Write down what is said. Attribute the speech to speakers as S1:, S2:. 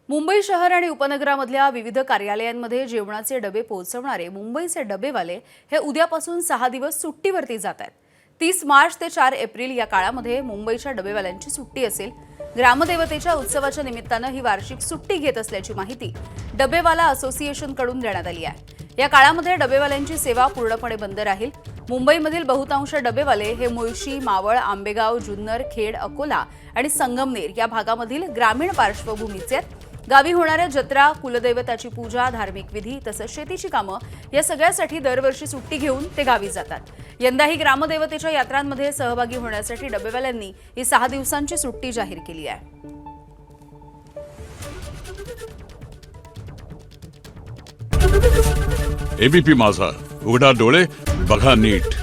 S1: मुंबई शहर आणि उपनगरामधल्या विविध कार्यालयांमध्ये जेवणाचे डबे पोहोचवणारे मुंबईचे डबेवाले हे उद्यापासून 6 दिवस सुट्टीवरती जात आहेत। 30 मार्च ते 4 एप्रिल या काळामध्ये मुंबईच्या डबेवाल्यांची सुट्टी असेल। ग्रामदेवतेच्या उत्सवाच्या निमित्तानं ही वार्षिक सुट्टी घेत असल्याची माहिती डबेवाला असोसिएशनकडून देण्यात आली आहे। या काळामध्ये डबेवाल्यांची सेवा पूर्णपणे बंद राहील। मुंबईमधील बहुतांश डबेवाले हे मुळशी, मावळ, आंबेगाव, जुन्नर, खेड, अकोला आणि संगमनेर या भागामधील ग्रामीण पार्श्वभूमीचे आहेत। गावी होणाऱ्या जत्रा, कुलदैवताची पूजा, धार्मिक विधी तसंच शेतीची कामं या सगळ्यासाठी दरवर्षी सुट्टी घेऊन ते गावी जातात। यंदाही ग्रामदेवतेच्या यात्रांमध्ये सहभागी होण्यासाठी डबेवाल्यांनी ही 6 दिवसांची सुट्टी जाहीर केली आहे।
S2: एबीपी माझा, उघडा डोळे बघा नीट।